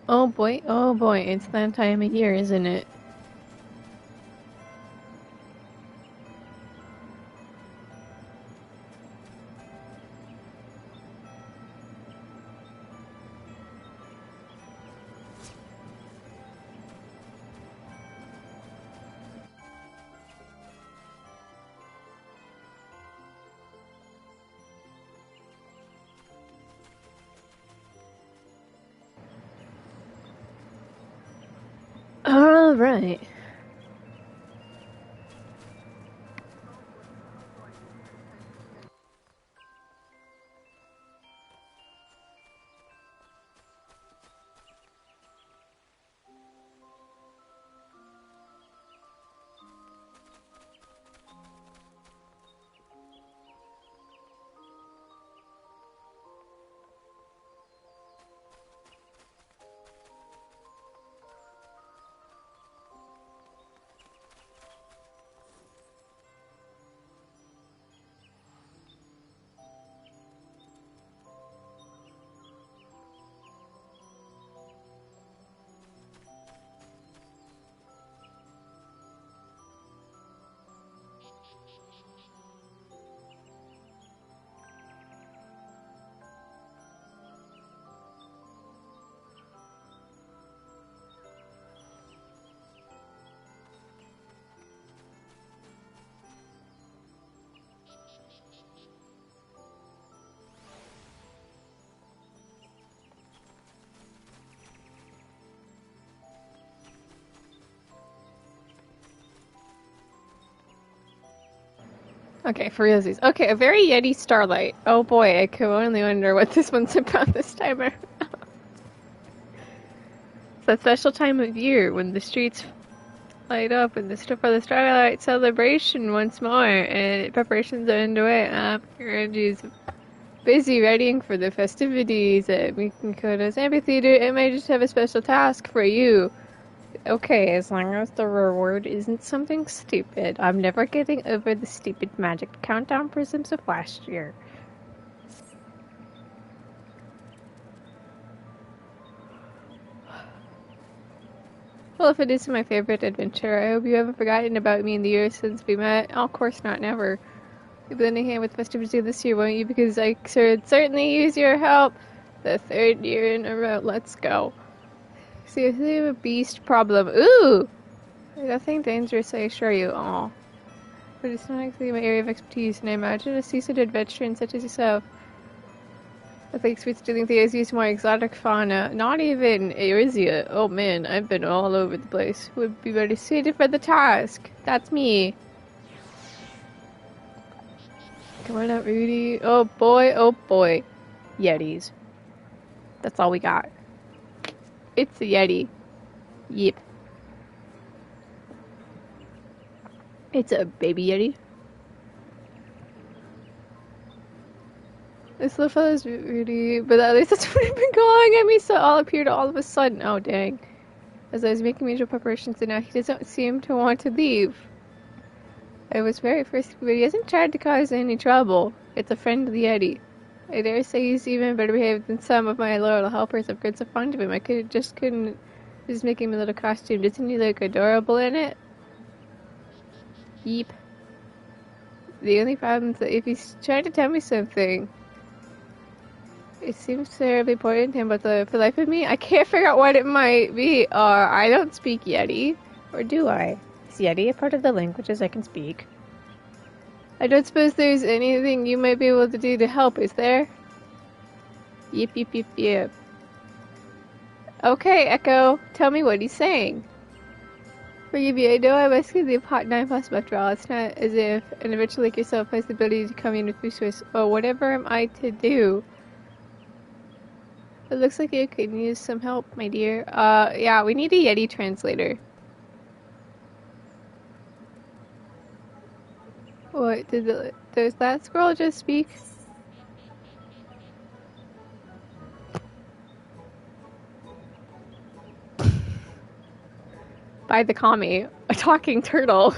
oh boy, it's that time of year, isn't it? Alright. Okay, for realsies. Okay, a very Yeti Starlight. Oh boy, I could only wonder what this one's about this time around. It's that special time of year when the streets light up and the stuff for the Starlight celebration once more, and preparations are underway. Randy's busy readying for the festivities at Mikoto's amphitheater. It might just have a special task for you. Okay, as long as the reward isn't something stupid. I'm never getting over the stupid magic countdown prisms of last year. Well, if it is my favorite adventure, I hope you haven't forgotten about me in the years since we met. Oh, of course not, never. You'll be lending a hand with festivities this year, won't you? Because I should certainly use your help. The third year in a row. Let's go. See if they have a beast problem. Ooh! Nothing dangerous, I assure you. Aw. But it's not exactly my area of expertise, and I imagine a seasoned adventurer such as yourself. I think sweet stealing theories use more exotic fauna. Not even Erizia. Oh man, I've been all over the place. Would be better suited for the task. That's me. Come on out, Rudy. Oh boy, oh boy. Yetis. That's all we got. It's a Yeti. Yep. It's a baby Yeti. This little fellow's Rudy, but at least that's what had been going at me, so all appeared all of a sudden. Oh dang. As I was making major preparations, and now he doesn't seem to want to leave. I was very frisky, but he hasn't tried to cause any trouble. It's a friend of the Yeti. I dare say he's even better behaved than some of my loyal helpers. I've grown so fond of him. I couldn't just make him a little costume. Doesn't he look adorable in it? Yeep. The only problem is that if he's trying to tell me something, it seems terribly important to him, but for the life of me, I can't figure out what it might be. I don't speak Yeti. Or do I? Is Yeti a part of the languages I can speak? I don't suppose there's anything you might be able to do to help, is there? Yip, yip, yip, yip. Okay, Echo, tell me what he's saying. Forgive me, I know I'm asking the pot 9+ after all. It's not as if an adventurer like yourself has the ability to come in with resources. Oh, whatever am I to do? It looks like you could use some help, my dear. Yeah, we need a Yeti translator. What, does that scroll just speak? By the kami, a talking turtle.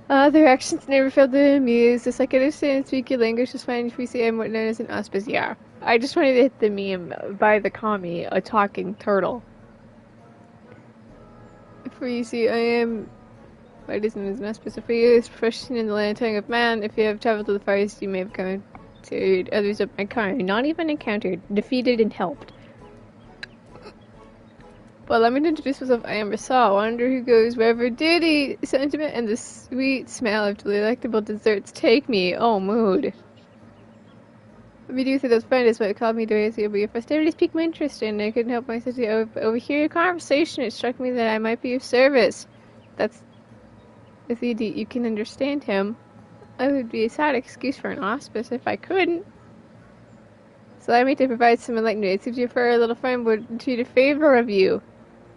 Their actions never failed to amuse. Just like I understand and speak your language, just fine if we say I'm what known as an auspice. Yeah. I just wanted to hit the meme by the commie, a talking turtle. For you see, I am what is known as an auspice. For you, is profession in the land tongue of man. If you have traveled to the far east, you may have encountered others of my kind. Not even encountered, defeated and helped. Well, let me introduce myself. I am Rasal, wanderer who goes wherever duty, sentiment, and the sweet smell of delectable desserts take me. Oh, mood. What we do with those friends is what called me during your festivities piqued my interest in. I couldn't help myself to overhear your conversation. It struck me that I might be of service. That's if you can understand him. I would be a sad excuse for an auspice if I couldn't. So allow me to provide some enlightenment. It seems your furry little friend would entreat a favor of you.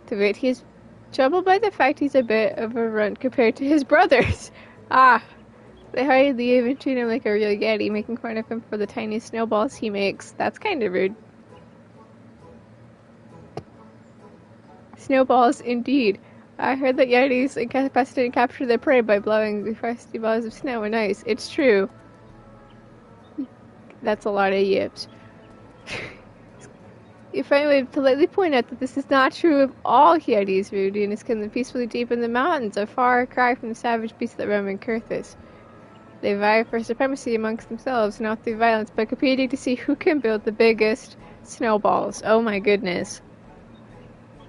To wit, he is troubled by the fact he's a bit of a runt compared to his brothers. Ah, they hardly even treat him like a real yeti, making fun of him for the tiny snowballs he makes. That's kind of rude. Snowballs, indeed. I heard that yetis incapacitated capture their prey by blowing the frosty balls of snow and ice. It's true. That's a lot of yips. You finally politely point out that this is not true of all Yetis. Rudeness can live peacefully deep in the mountains, a far cry from the savage beasts that roam in Kurthis. They vie for supremacy amongst themselves, not through violence, but competing to see who can build the biggest snowballs. Oh my goodness.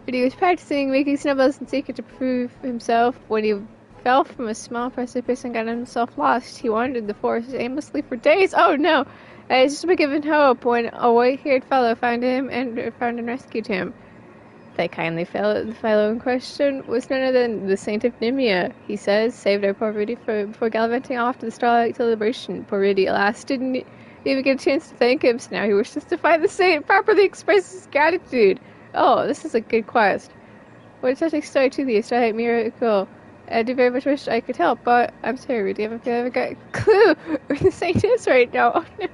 But he was practicing making snowballs in secret to prove himself. When he fell from a small precipice and got himself lost, he wandered the forest aimlessly for days. Oh no! I had just been given hope when a white-haired fellow found him and rescued him. That kindly fellow in question was none other than the Saint of Nimia, he says, saved our poor Rudy before gallivanting off to the Starlight celebration. Poor Rudy, alas, didn't even get a chance to thank him, so now he wishes to find the saint and properly express his gratitude. Oh, this is a good quest. What a touching story to the Starlight miracle. I do very much wish I could help, but I'm sorry, Rudy, I haven't got a clue where the saint is right now. Oh, no.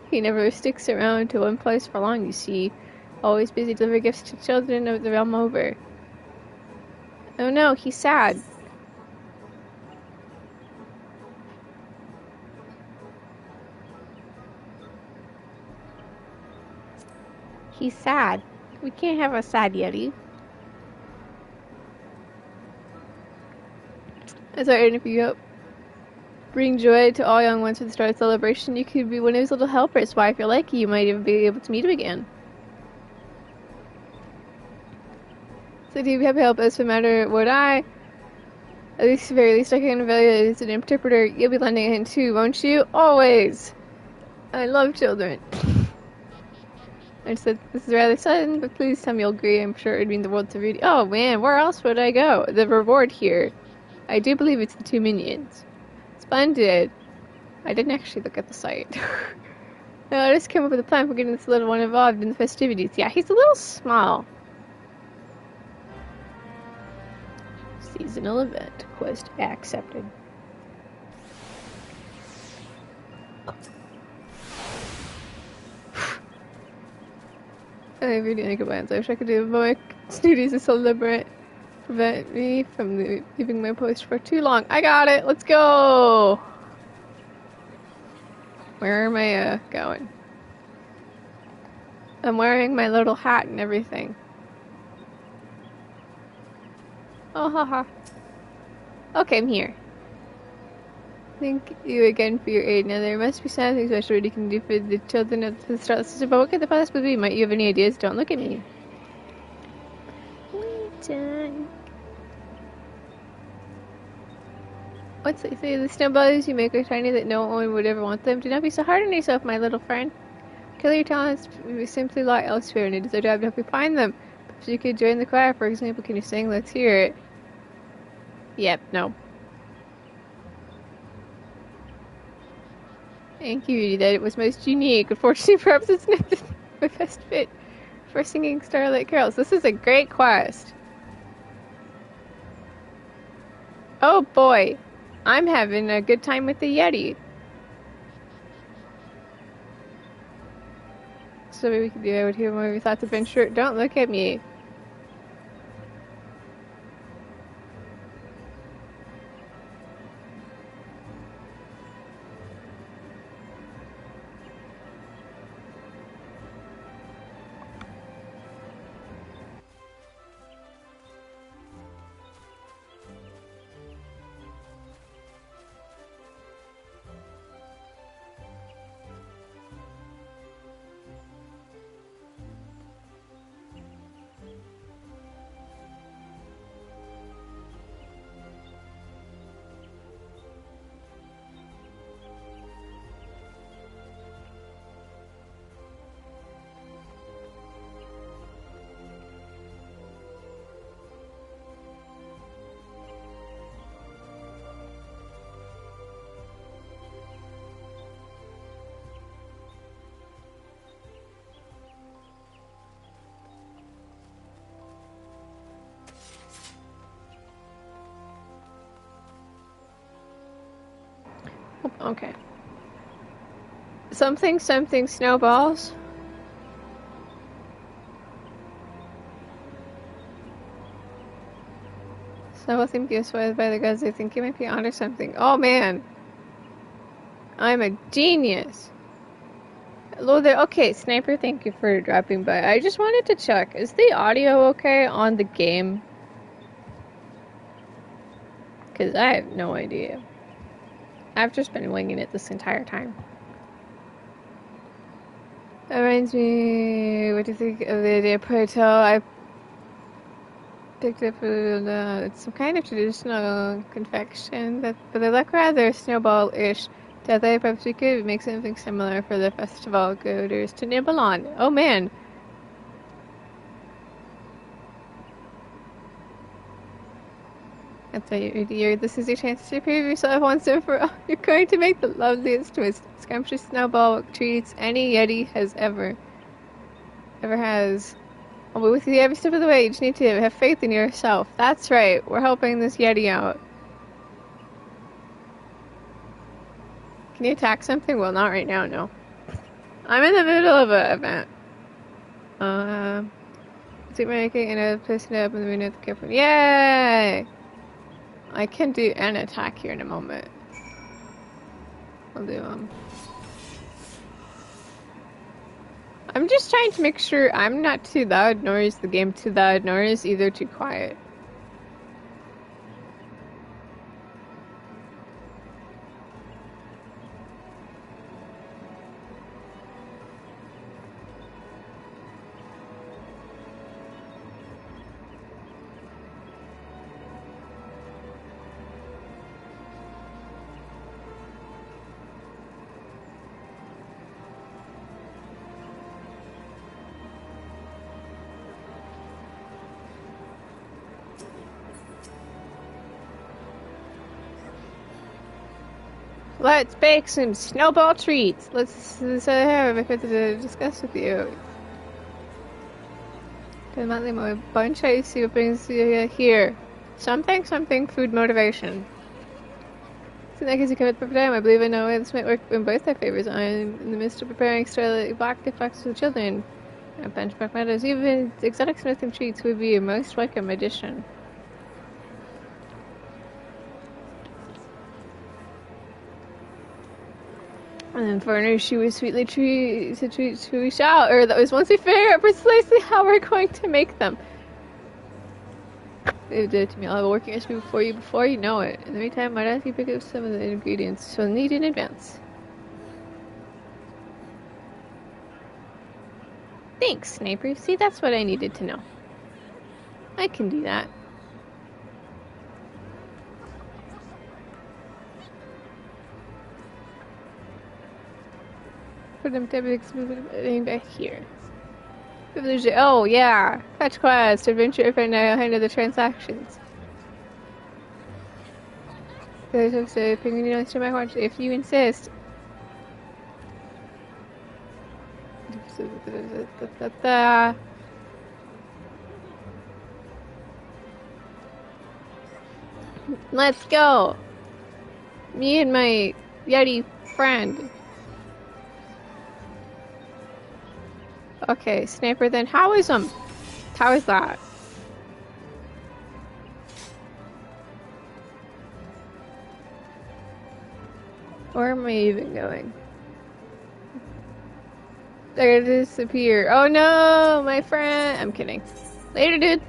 He never sticks around to one place for long, you see. Always busy delivering gifts to children of the realm over. Oh no, he's sad. He's sad. We can't have a sad Yeti. As I earn if you hope. Bring joy to all young ones for the Starlight celebration. You could be one of his little helpers. Why, if you're lucky, you might even be able to meet him again. So do you have help us no matter what at least, very least, I can evaluate as an interpreter. You'll be lending a hand too, won't you? Always! I love children. I said, this is rather sudden, but please tell me you'll agree. I'm sure it'd mean the world to Rudy. Oh man, where else would I go? The reward here. I do believe it's the 2 minions. Splendid. I didn't actually look at the site. Now, I just came up with a plan for getting this little one involved in the festivities. Yeah, he's a little small. Seasonal event. Quest accepted. I really think about it. I wish I could do more duties to celebrate. Prevent me from leaving my post for too long. I got it. Let's go. Where am I going? I'm wearing my little hat and everything. Oh, haha. Okay, I'm here. Thank you again for your aid. Now, there must be something special you can do for the children of the Starlight system, but what could the possibly be? Might you have any ideas? Don't look at me. What's they say? The snowballs you make are tiny that no one would ever want them. Do not be so hard on yourself, my little friend. Kill your talents, we simply lie elsewhere, and it is our job to help you find them. If you could join the choir, for example, can you sing? Let's hear it. Yep, no. Thank you, Rudy, that it was most unique. Unfortunately, perhaps it's not my best fit for singing Starlight carols. This is a great quest. Oh boy, I'm having a good time with the Yeti. So maybe we can do it here more of your thoughts adventure. Don't look at me. Okay. Something snowballs. Snowball seemed to be swayed by the gods. I think he might be onto something. Oh man! I'm a genius! Hello there. Okay, Sniper, thank you for dropping by. I just wanted to check. Is the audio okay on the game? Because I have no idea. I've just been winging it this entire time. That reminds me, what do you think of the idea of Porto? I picked up it's some kind of traditional confection, but they look rather snowball-ish. That they perhaps we could make something similar for the festival goers to nibble on. Oh man! That's right, this is your chance to prove yourself once and for all. You're going to make the loveliest, most scrumptious snowball treats any Yeti has ever has. I'll be with you every step of the way. You just need to have faith in yourself. That's right. We're helping this Yeti out. Can you attack something? Well, not right now, no. I'm in the middle of an event. Keep making another place to up in the window of the campfire. Yay! I can do an attack here in a moment. I'll do, I'm just trying to make sure I'm not too loud, nor is the game too loud, nor is either too quiet. Let's bake some snowball treats. Let's have a bit to discuss with you. The monthly bunch I see what brings you here. Something, food motivation. So in that case, you come at the perfect time. I believe I know this might work in both our favors. I'm in the midst of preparing Starlight black fox for the children. And benchmark meadows. Even exotic smithing treats would be a most welcome addition. And then foreigners, she was sweetly treated to we shall, or that was once we figure out precisely how we're going to make them. They did it to me. I'll have a working recipe before you know it. In the meantime, I'd ask you to pick up some of the ingredients so need in advance. Thanks, Sniper. See, that's what I needed to know. I can do that. Put them back here. Oh, yeah. Fetch quest, adventure for now, handle the transactions. There's a Penguin to my watch if you insist. Let's go. Me and my Yeti friend. Okay, Sniper, then how is that? Where am I even going? They're gonna disappear. Oh no, my friend. I'm kidding. Later, dude.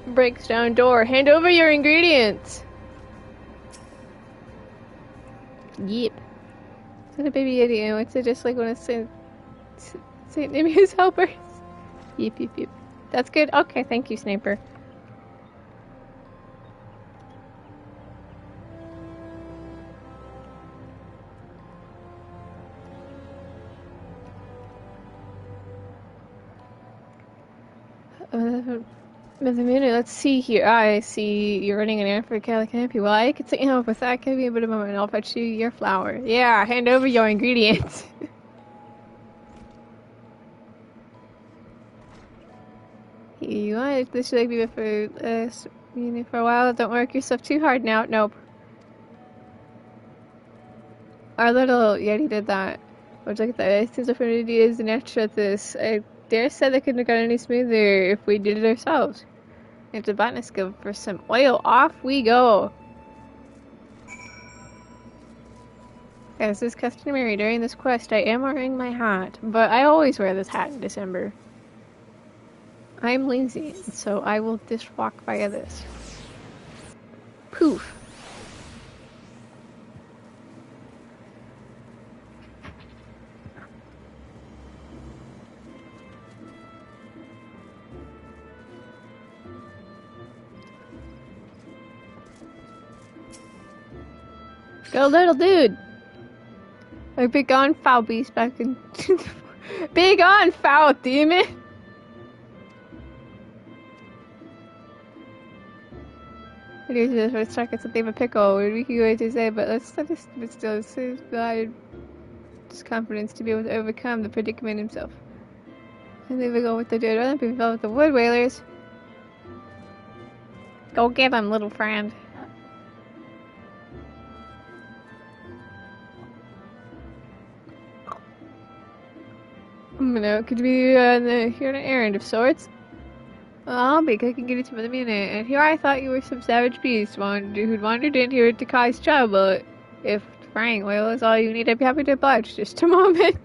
Breaks down door. Hand over your ingredients. Yep. Is that a baby idiot? What's it just like when it's Saint Nimi's helpers? Yep. That's good. Okay, thank you, Sniper. But a minute, let's see here. I see you're running an errand for Cali Canopy. Well, I could set you help with that. Give me a bit of a moment. I'll fetch you your flour. Yeah, hand over your ingredients. Here you are. This should be for for a while. Don't work yourself too hard now. Nope. Our little Yeti did that. Which look at that. It seems like Affinity is an extra at this. I dare say they couldn't have gone any smoother if we did it ourselves. If the botanist go for some oil, off we go. As is customary during this quest, I am wearing my hat, but I always wear this hat in December. I'm lazy, so I will just walk via this. Poof. Go, little dude! Like, big on, foul beast back in. Big on, foul demon! Here's this for the second to leave a pickle. We could go to say, but let's let this but still just confidence to be able to overcome the predicament himself. And there we go with the dude. Rather than be filled with the wood whalers. Go get him, little friend. Could be here on an errand of sorts. Well, I'll be cooking it to the minute, and here I thought you were some savage beast who'd wandered in here to cause trouble. If frying oil is all you need, I'd be happy to oblige. Just a moment.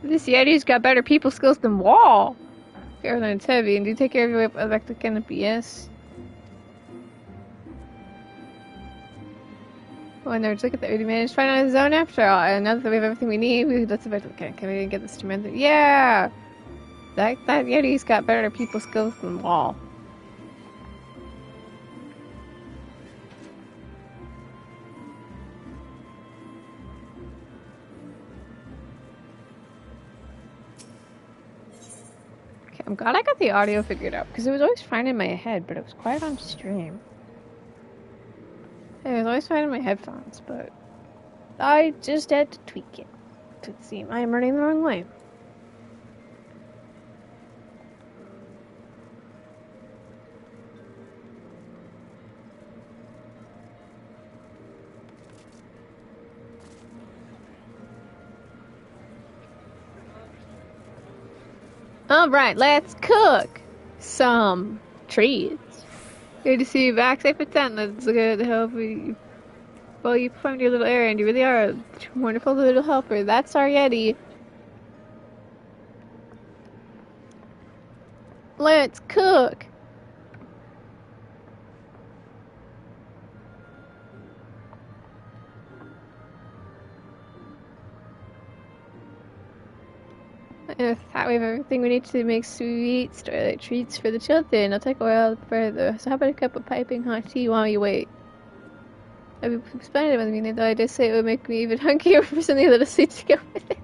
This Yeti's got better people skills than Wall. Carolyn, it's heavy, and do take care of your way back to Canopy, yes? Oh, and look at that. We managed to find out his zone after all. And now that we have everything we need, let's can we get this to Samantha? Yeah! That Yeti's got better people skills than Wall. Okay, I'm glad I got the audio figured out, because it was always fine in my head, but it was quiet on stream. It was always fine in my headphones, but I just had to tweak it. To see I am running the wrong way. Alright, let's cook some trees. Good to see you back. Safe at 10. Let's look at the help you. Well, you performed your little errand. You really are a wonderful little helper. That's our Yeti. Let's cook. That we have everything we need to make sweet Starlight treats for the children. I'll take oil further. So how about a cup of piping hot tea while you wait? I'd be splendid with me, though I did say it would make me even hungrier for something a little sweet to go with it.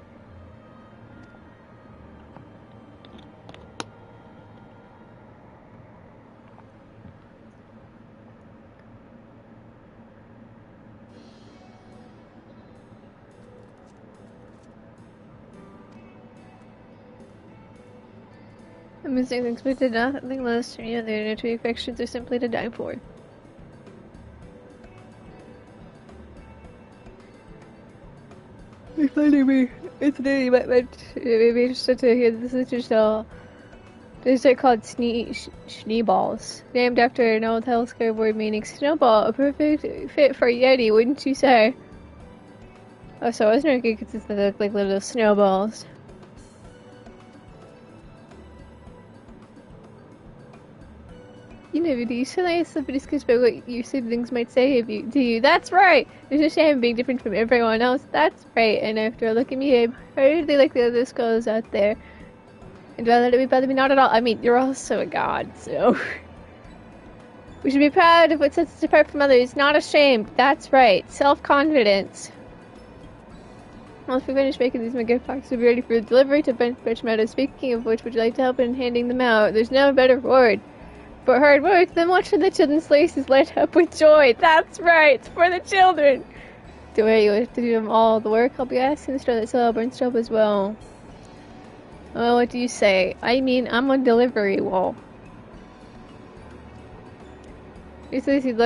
I'm missing things, but did nothing less from you. The other two affections are simply to die for. It's funny me. It's really but maybe interested to hear this literature. They're called schneeballs, named after an old Hellscar word meaning snowball, a perfect fit for a Yeti, wouldn't you say? Oh, so I was not good because they look like little snowballs. You never do. So nice to discuss about what your siblings might say of you, to you. That's right! There's a shame being different from everyone else. That's right. And after a look at me, I'm hardly like the other skulls out there. And well, let it bother me not at all. I mean, you're also a god, so... We should be proud of what sets us apart from others, not ashamed. That's right. Self-confidence. Once we finish making these, my gift boxes will be ready for delivery to Bench Meadows. Speaking of which, would you like to help in handing them out? There's no better reward for hard work than watching the children's faces light up with joy. That's right, it's for the children. Don't worry, you have to do them all the work. I'll be asking the Starlight Cell Burns job as well. Oh, what do you say? I mean, I'm on delivery wall. He says he'd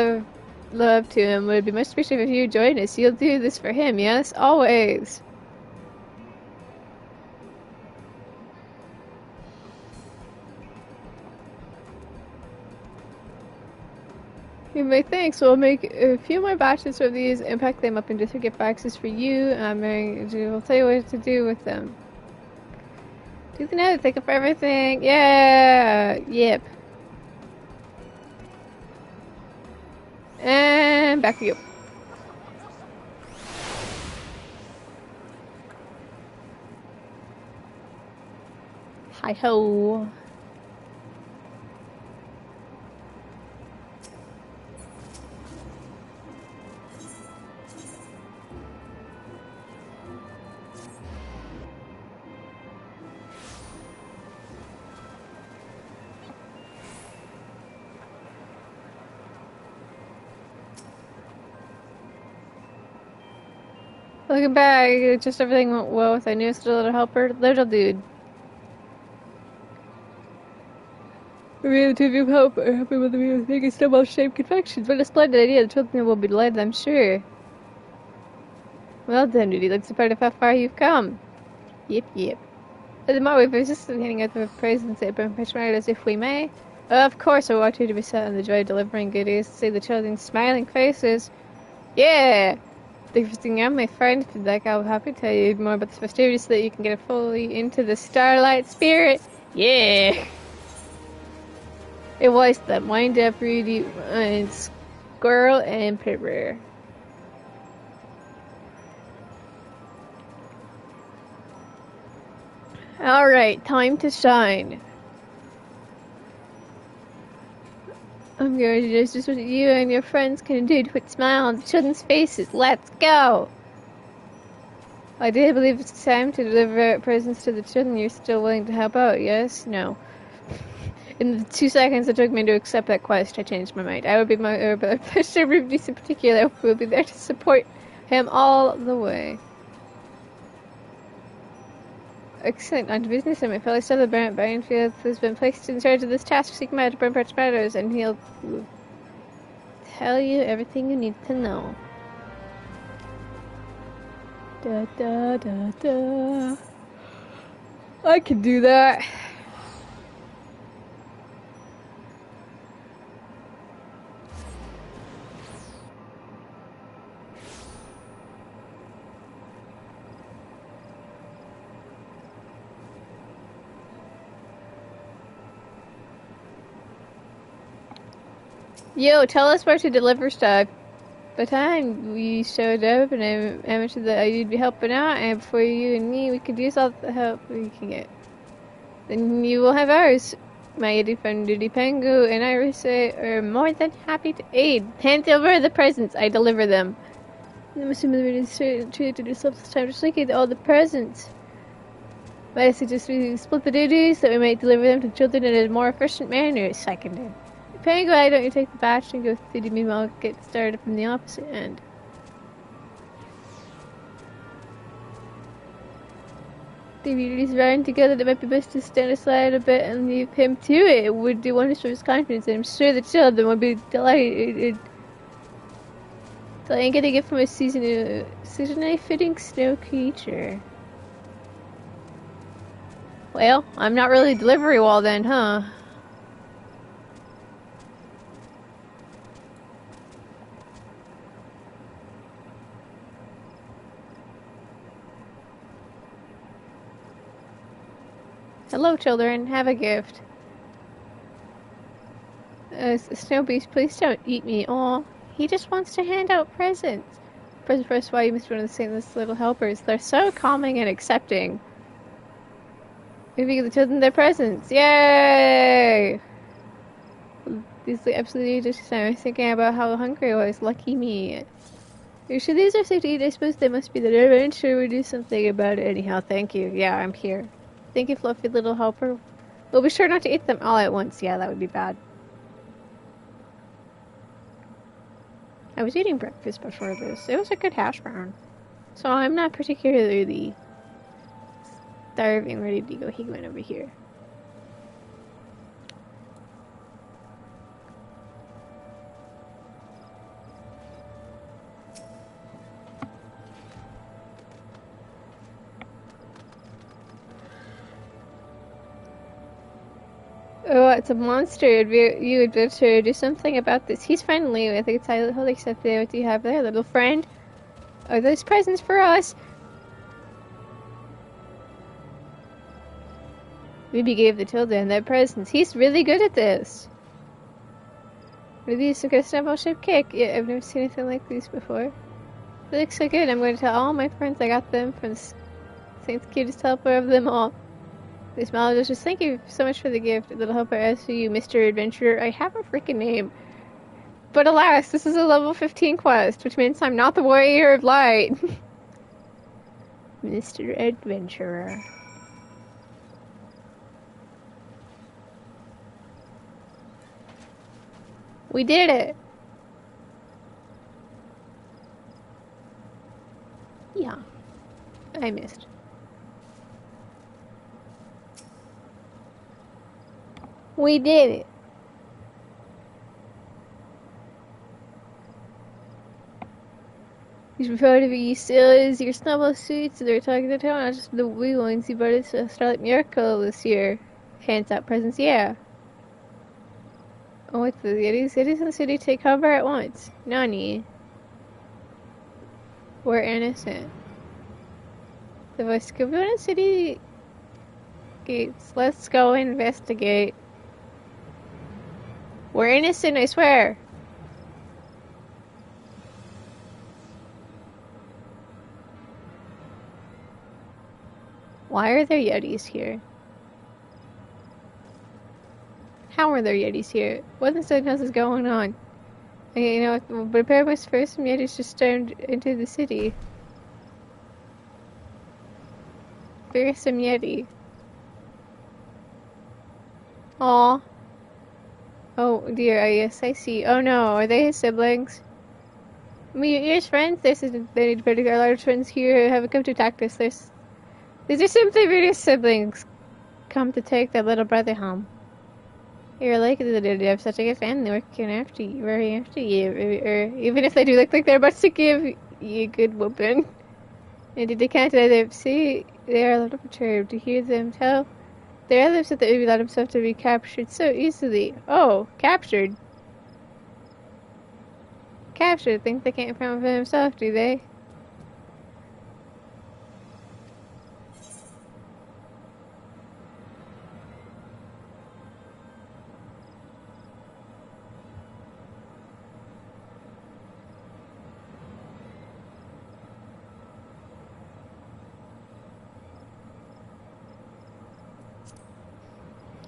love to him. Would it be much appreciated if you joined us? You'll do this for him, yes? Always. You may thanks. We'll make a few more batches of these and pack them up into gift boxes for you. We'll tell you what to do with them. Do the note. Take up everything. Yeah. Yep. And back to you. Hi-ho. Looking back, just everything went well with our newest little helper, little dude. Maybe the two of you helping with me with making snowball-shaped confections. What a splendid idea! The children will be delighted, I'm sure. Well done, Rudy. Looks a part of how far you've come. Yep, yep. The more we've resisted handing out the presents at Bench Meadows, if we may. Of course, I want you to be set on the joy of delivering goodies. See the children's smiling faces. Yeah! Thanks for sticking out, my friend. If you'd like, I'll be happy to tell you more about the festivities so that you can get fully into the Starlight spirit. Yeah! It was the wind-up Rudy and Squirrel Emperor. Alright, time to shine. I'm going to do just what you and your friends can do to put smile on the children's faces. Let's go! I do believe it's time to deliver presents to the children. You're still willing to help out, yes? No. In the 2 seconds it took me to accept that quest, I changed my mind. I would be but Mr. Rubius in particular will be there to support him all the way. Excellent. On to business, and my fellow stellar Baron Baronfield has been placed in charge of this task. Seek him out to Burnpatch Meadows, and he'll tell you everything you need to know. Da da da da. I can do that. Yo, tell us where to deliver stuff. By the time we showed up and I mentioned that you'd be helping out, and before you and me, we could use all the help we can get. Then you will have ours. My Eddie friend Duty Pengu and Iris are more than happy to aid. Hand over the presents, I deliver them. I'm assuming they're treated to do something this time, just like all the presents. But I suggest we split the duties so that we might deliver them to children in a more efficient manner. Seconded. Penguin, why don't you take the batch and go through the meanwhile I'll get started from the opposite end. The communities riding together, that might be best to stand aside a bit and leave him to it. It would do wonders for his confidence, and I'm sure the children would be delighted. So I ain't getting it from a seasonally fitting snow creature. Well, I'm not really delivery wall then, huh? Hello, children. Have a gift. Snow Beast, please don't eat me. Aw, he just wants to hand out presents. Present first, why you must be one of the saintless little helpers. They're so calming and accepting. Maybe give the children their presents. Yay! These are absolutely delicious. I was thinking about how hungry I was. Lucky me. Sure these are safe to eat? I suppose they must be the adventure. We'll do something about it anyhow. Thank you. Yeah, I'm here. Thank you, fluffy little helper. We'll be sure not to eat them all at once. Yeah, that would be bad. I was eating breakfast before this. It was a good hash brown. So I'm not particularly starving. Ready to go. He went over here. Oh, it's a monster. You adventure. Do something about this. He's friendly. I think it's silent. Holy stuff there. What do you have there, little friend? Are those presents for us? Ruby gave the children their presents. He's really good at this. Are these a snowball-shaped cake? Yeah, I've never seen anything like these before. They look so good. I'm going to tell all my friends I got them from Saint's cutest helper of them all. They smiled and just thank you so much for the gift, little helper. As for you, Mr. Adventurer, I have a freaking name. But alas, this is a level 15 quest, which means I'm not the Warrior of Light. Mr. Adventurer. We did it! Yeah. I missed. We did it! You should be proud of you still is your snowball suits. They're talking to town, not just the wee ones. You brought us a Starlight Miracle this year. Hands out presents, yeah. Oh, what's the Yetis? Yetis in the city take cover at once. Nani? We're innocent. The voice could go to city gates. Let's go investigate. We're innocent, I swear. Why are there Yetis here? How are there Yetis here? What in the else is going on? You know, but apparently first some Yetis just stormed into the city. Fearsome Yeti. Aw. Oh dear, yes, I see. Oh no, are they his siblings? I mean, you're his friends? They need particular large friends here who have come to attack us. These are simply Rudy's siblings. Come to take their little brother home. You're like they have such a good family working after you, or even if they do look like they're about to give you a good whooping. And they can't either see they are a little perturbed to hear them tell their others that Ruby allowed himself to be captured so easily. Oh, captured. Captured. Think they can't find for himself, do they?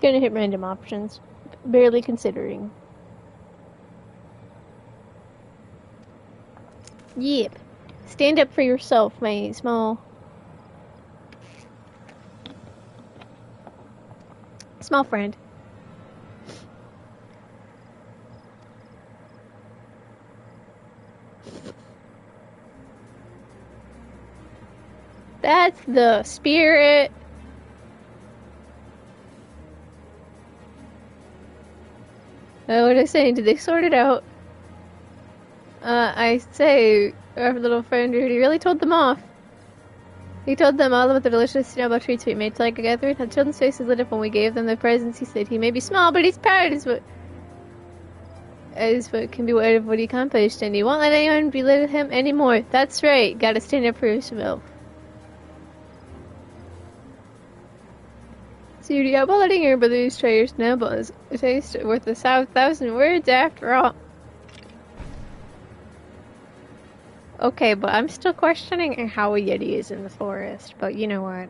Gonna hit random options. Barely considering. Yep. Stand up for yourself, my small friend. That's the spirit. What was I saying? Did they sort it out? I say, our little friend Rudy really told them off. He told them all about the delicious snowball treats we made together. The children's faces lit up when we gave them the presents. He said he may be small, but he's proud, is what can be what he accomplished, and he won't let anyone belittle him anymore. That's right. Gotta stand up for yourself. So you're about letting your brothers try your snowballs. A taste worth 1,000 words after all. Okay, but I'm still questioning how a Yeti is in the forest, but you know what?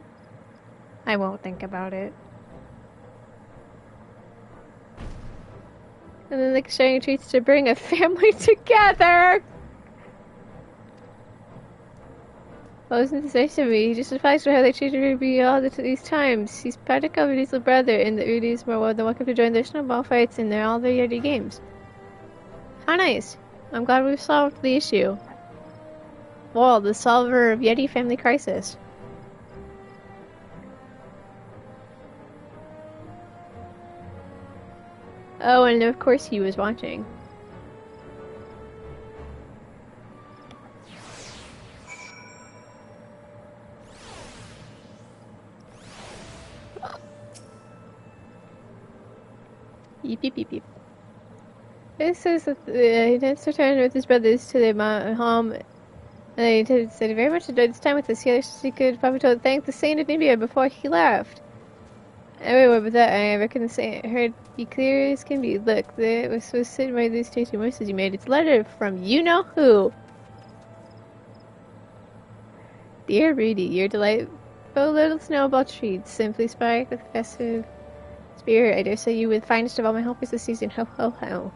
I won't think about it. And then sharing treats to bring a family together! Wasn't this nice of me? He just surprised for how they treated Ruby all these times. He's practically Rudy's little brother, and the Rudy's more than welcome to join their snowball fights and all their Yeti games. How nice. I'm glad we've solved the issue. Wall, the solver of Yeti family crisis. Oh, and of course he was watching. Beep, beep, beep, beep. It says that he intends to return with his brothers to their home, and they said he very much enjoyed his time with us. He could probably thank the Saint of Nubia before he left. Anyway, but that I reckon the Saint heard be clear as can be. Look, there was sitting by these tasty morsels you made. It's a letter from you know who. Dear Rudy, your delightful little snowball treat simply spark with festive spirit. I dare say you were the finest of all my helpers this season. Ho ho ho.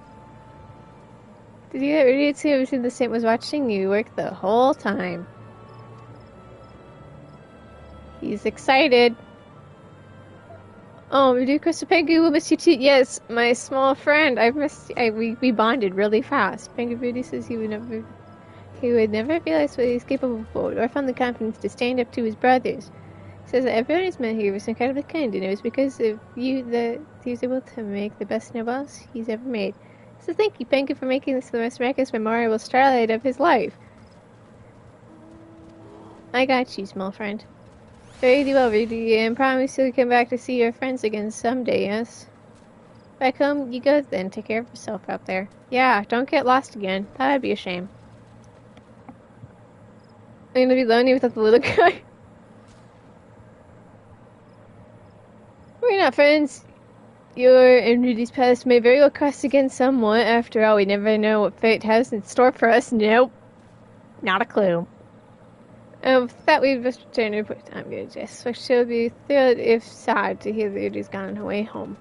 Did you get Rudy to see everything the Saint was watching? You worked the whole time. He's excited. Oh, Rudy, Crystal Penguin will miss you too. Yes, my small friend. I've missed. We bonded really fast. Penguin Rudy says he would never realize what he's capable of, or found the confidence to stand up to his brothers. He says that everyone he's met here was incredibly kind, and it was because of you that he was able to make the best snowballs he's ever made. So thank you, Penguin, for making this the most miraculous, memorable Starlight of his life. I got you, small friend. Very well, Rudy, and promise you'll come back to see your friends again someday, yes? Back home you go then. Take care of yourself out there. Yeah, don't get lost again. That would be a shame. I'm gonna be lonely without the little guy. We're not friends. Your and Rudy's past may very well cross again somewhat. After all, we never know what fate has in store for us. Nope. Not a clue. With that, we've just returned to report. I'm gonna just so she'll be thrilled if sad to hear that Rudy's gone on her way home.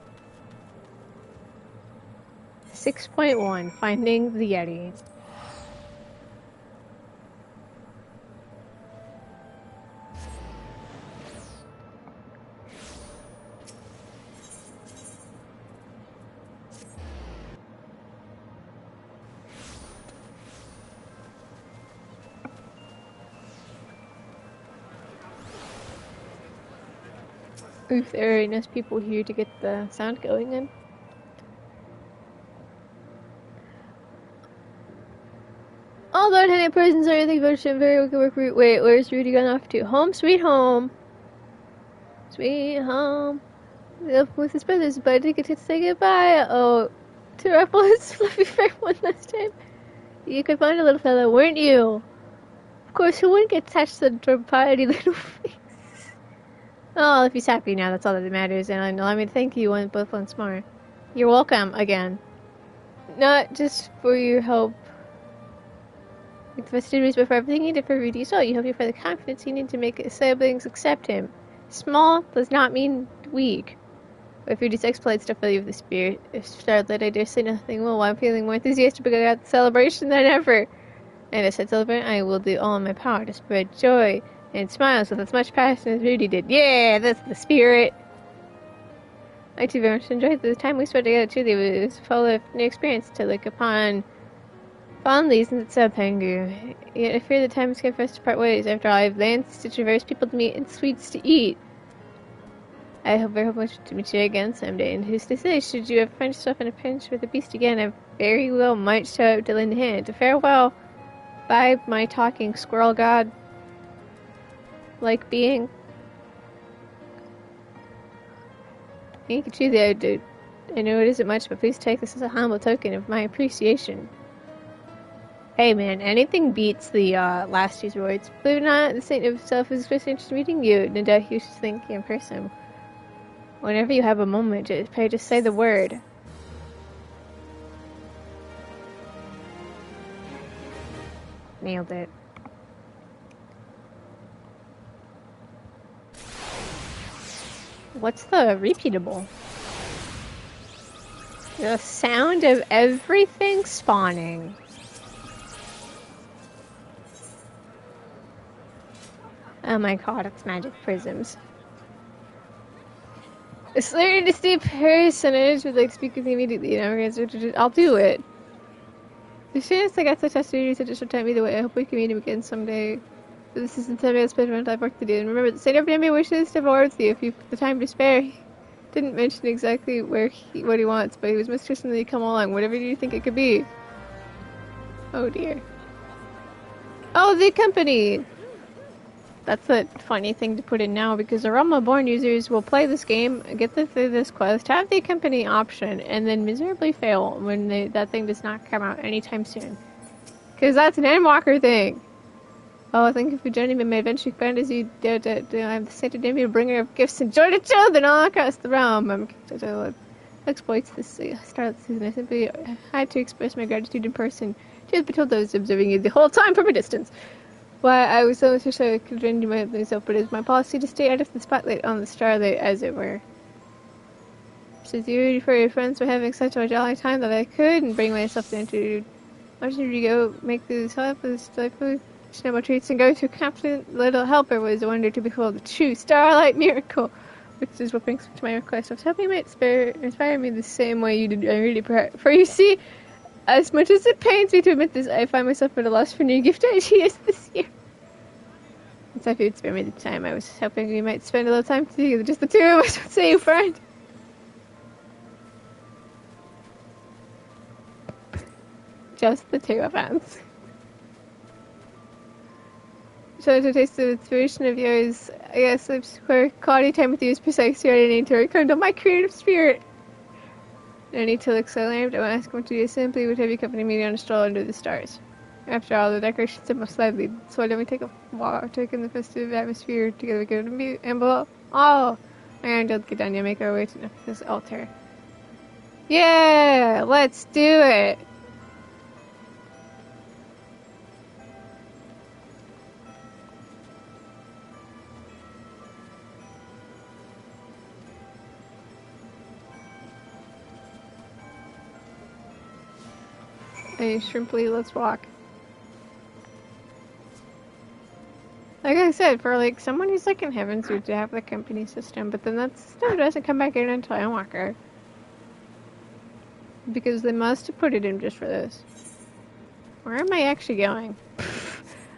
6.1 Finding the Yeti. Oof, there are enough people here to get the sound going in. Oh Lord, honey, presents are everything but very good work. Wait, where's Rudy gone off to? Home, sweet home. Sweet home. With his brothers, but I didn't get to say goodbye. Oh, to ruffle his fluffy fur one last time. You could find a little fellow, weren't you? Of course, who wouldn't get attached to the party little face? Oh, if he's happy now, that's all that matters, and allow me to thank you both once more. You're welcome, again. Not just for your help with the festivities, but for everything you did for Rudy. So you hope you find the confidence you need to make his siblings accept him. Small does not mean weak. But if Rudy's exploits to fill you with the spirit of Starlight, I dare say nothing will. I'm feeling more enthusiastic about the celebration than ever. And as I celebrate, I will do all in my power to spread joy and smiles with as much passion as Rudy did. Yeah, that's the spirit. I too very much enjoyed the time we spent together. Truly, it was full of new experience to look upon fondly, isn't it so, Pengu? Yet I fear the time has come for us to part ways. After all, I've lands to traverse, people to meet, and sweets to eat. I hope very much to meet you again someday. And who's to say, should you ever find yourself in a pinch with a beast again, I very well might show up to lend a hand. Farewell, bye, my talking squirrel god. Like being. Thank you, truly, I know it isn't much, but please take this as a humble token of my appreciation. Hey man, anything beats the last few words. Believe it or not, the Saint himself is especially interested in meeting you. No doubt you should think in person. Whenever you have a moment, just say the word. Nailed it. What's the repeatable? The sound of everything spawning. Oh my god, it's magic prisms. A slurry to see personage would like speak with me immediately. I'll do it. The chance I got such opportunities such a short time either way. I hope we can meet him again someday. But this is the time I spent when I have work to do. And remember, say never my wishes to forward you if you've the time to spare. He didn't mention exactly what he wants, but he was most certainly come along. Whatever you think it could be. Oh dear. Oh, the company! That's a funny thing to put in now because the Realm-born users will play this game, get through this quest, have the company option, and then miserably fail when that thing does not come out anytime soon. Because that's an Endwalker thing! Oh, thank you for joining me in my adventure fantasy. I'm the sainted Damien, bringer of gifts and joy to children all across the realm. I'm exploits this Starlight season. I simply had to express my gratitude in person to the Betrothed those observing you the whole time from a distance. Why, I was so sure I could render myself, but it is my policy to stay out of the spotlight on the Starlight, as it were. Says you for your friends for having such a jolly time that I couldn't bring myself to enter. Why should you go make these help with food, snowball treats, and go to Captain Little Helper was a wonder to behold the true Starlight miracle, which is what brings me to my request. I was hoping you might inspire me the same way you did. I really pray. For you see, as much as it pains me to admit this, I find myself at a loss for new gift ideas this year. Since if you'd spare me the time, I was hoping we might spend a little time together, just the two of us. What say you, friend? Just the two of us. So to taste the inspiration of yours, I guess where quality time with you is precisely what I need to rekindle my creative spirit. I need to look so lamed. I want to ask him to do simply would have you accompany me on a stroll under the stars. After all, the decorations are most lively, so why don't we take a walk, take in the festive atmosphere together? We could be envelope. Oh, and don't get down. You make our way to this altar. Yeah, let's do it. Hey, Shrimply, let's walk. Like I said, for like someone who's like in heavens would have the company system, but then that system doesn't come back in until Endwalker. Because they must have put it in just for this. Where am I actually going?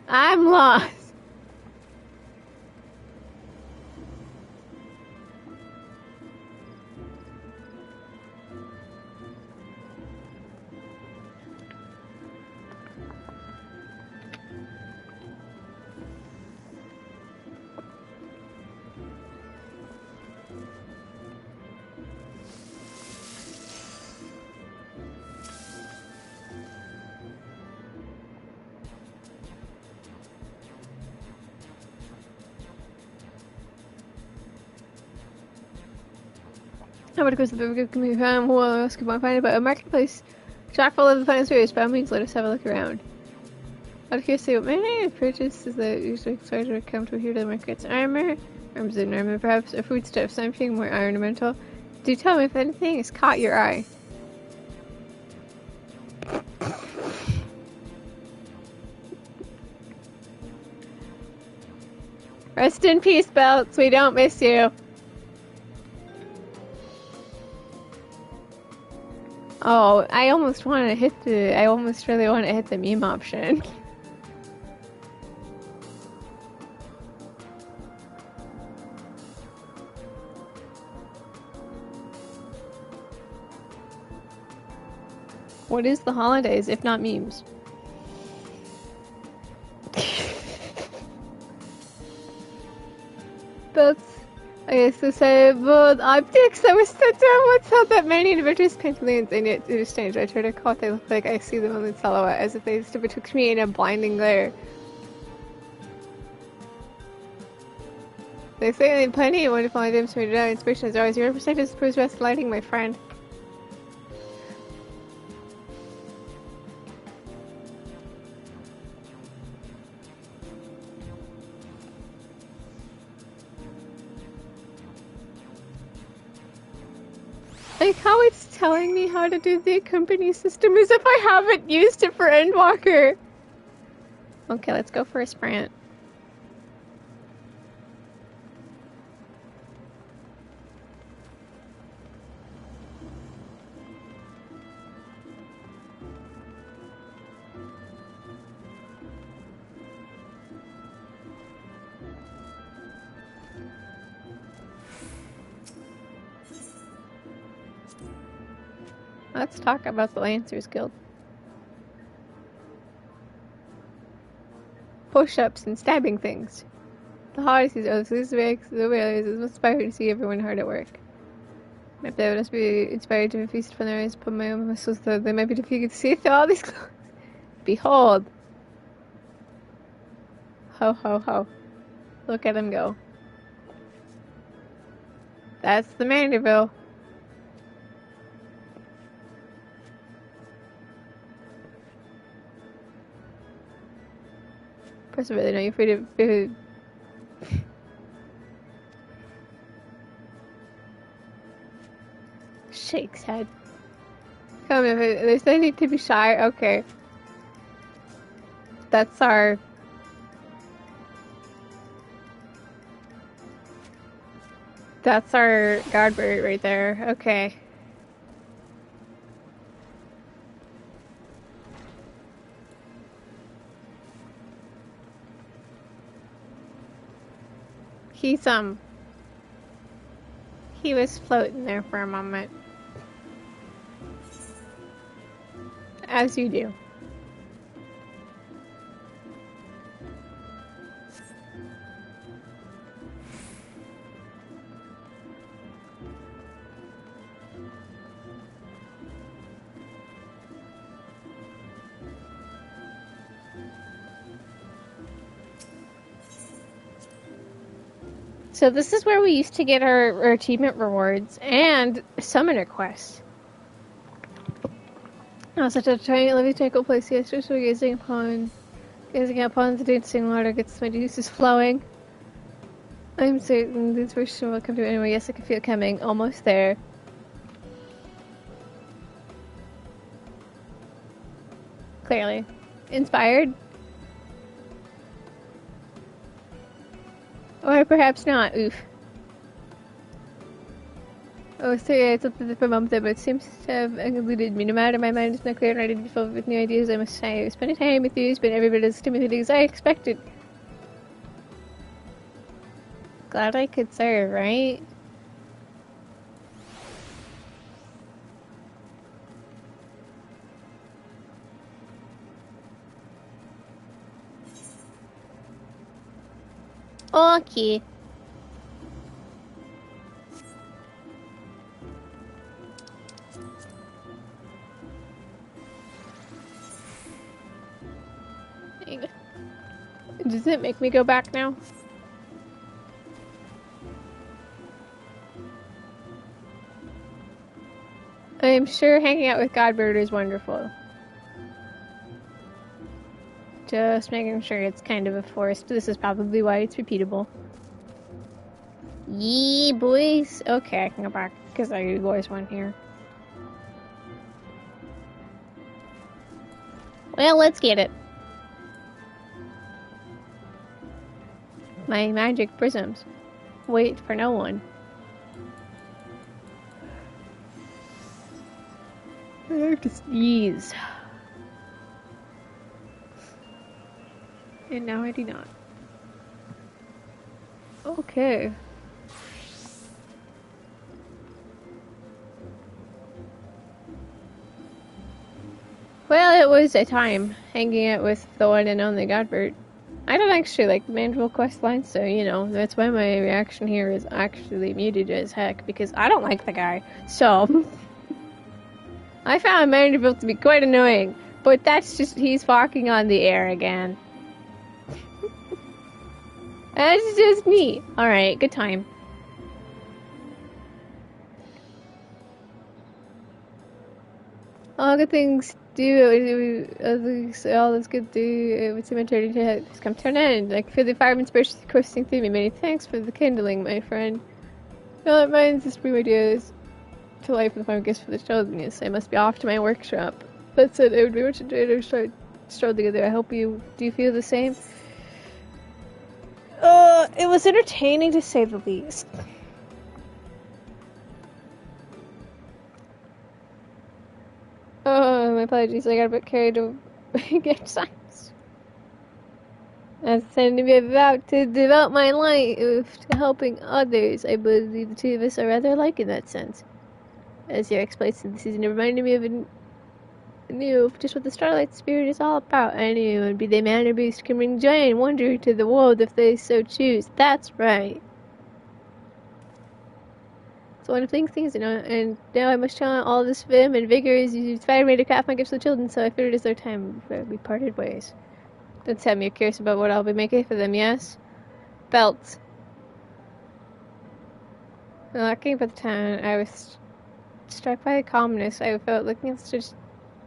I'm lost! I would go to the good community farm. Who else could I find about a marketplace chock full of the finest wares? By all means, let us have a look around. Out of curiosity, what many of purchases that usually started to come to here to the markets? Armor, arms and armor, perhaps, or foodstuffs, something more ornamental. Do tell me if anything has caught your eye. Rest in peace, Belts. We don't miss you. Oh, I almost really want to hit the meme option. What is the holidays, if not memes? That's... I guess to say, but optics, I was so dumb. What's not that many adventures pantaloons in it to exchange? I try to call what they look like. I see them only in silhouette, as if they stood betwixt me in a blinding glare. They say they have plenty of wonderful items for me. Inspiration is always your perspective proves best lighting, my friend. Like how it's telling me how to do the company system as if I haven't used it for Endwalker. Okay, let's go for a sprint. Let's talk about the Lancers Guild. Push-ups and stabbing things. The hardest is this makes the realize it's inspiring to see everyone hard at work. My blood must be inspired to feast upon their eyes, put my own muscles though they might be defeated to see through all these clothes. Behold! Ho ho ho. Look at him go. That's the Mandeville. First of all, you're free to shakes head. Come on, there's no need to be shy. Okay. That's our guard bird right there. Okay. He was floating there for a moment. As you do. So this is where we used to get our achievement rewards and summoner quests. Oh, such a tiny living tranquil place, yes, just gazing upon the dancing water gets my juices flowing. I'm certain this version will come to anyway. Yes, I can feel it coming. Almost there. Clearly. Inspired? Or perhaps not. Oof. Oh, sorry, I thought that for a moment there, but it seems to have eluded me. No matter, my mind is not clear and I didn't fill with new ideas, I must say. Spending time with you has been every bit as stimulating as I expected. Glad I could serve, right? Okay. Does it make me go back now? I am sure hanging out with Godbird is wonderful. Just making sure it's kind of a forest. This is probably why it's repeatable. Yee, boys. Okay, I can go back because I always went here. Well, let's get it. My magic prisms. Wait for no one. I have to sneeze. And now I do not. Okay. Well, it was a time hanging out with the one and only Godbert. I don't actually like Mandeville quest lines, so, you know, that's why my reaction here is actually muted as heck, because I don't like the guy. So, I found Mandeville to be quite annoying, but that's just, he's walking on the air again. That's just me. Alright, good time. All good things all that's good do with cemetery has come to an end. I can feel the fireman's brush coursing through me. Many thanks for the kindling, my friend. Well, it reminds this bring ideas to life with my gifts for the children. Yes, I must be off to my workshop. That said, it would be much enjoyed to start stroll together. I hope you do feel the same. It was entertaining to say the least. Oh, my apologies. I got a bit carried away. Get signs. I said to be about to devote my life to helping others. I believe the two of us are rather alike in that sense. As your exploits in the season reminded me of just what the Starlight spirit is all about. Anyone, be they man or beast, can bring joy and wonder to the world if they so choose. That's right. So one of things, and now I must tell all this vim and vigor is inspired me to craft my gifts to the children, so I figured it is their time before we parted ways. Don't tell me you're curious about what I'll be making for them, yes? Belts. Walking about the town, I was struck by the calmness I felt looking at the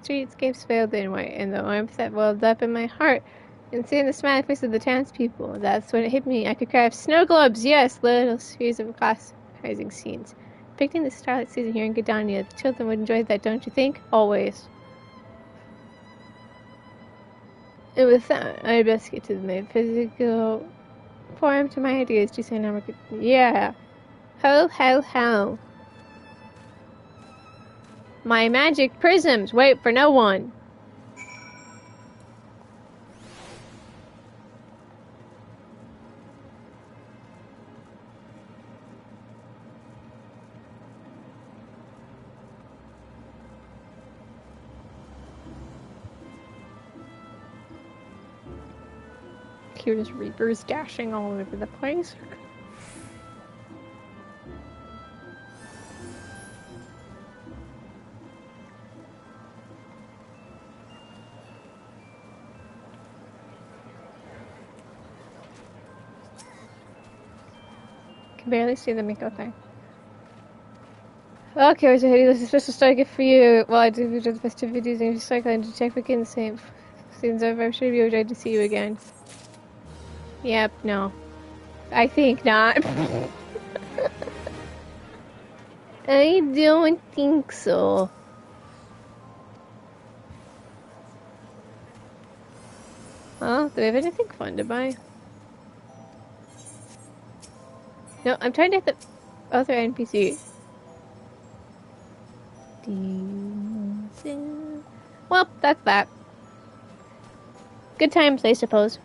streetscapes veiled in white, and the warmth that welled up in my heart, and seeing the smiling faces of the townspeople. That's when it hit me. I could craft snow globes, yes, little series of glass-rising scenes. Depicting the starlight season here in Gdania. The children would enjoy that, don't you think? Always. And with that, I best get to the main physical form to my ideas. Do you say now? Yeah. Ho, ho, ho. My magic prisms wait for no one. Here's reapers dashing all over the place. Can barely see them make out there. Okay, where's your hoodie? This is a special star gift for you. Well, I do the festivities and recycling to check back in the same. Seems over. I'm sure you'll be to see you again. Yep, no. I think not. I don't think so. Well, do we have anything fun to buy? No, I'm trying to hit the other NPC. Well, that's that. Good times, I suppose.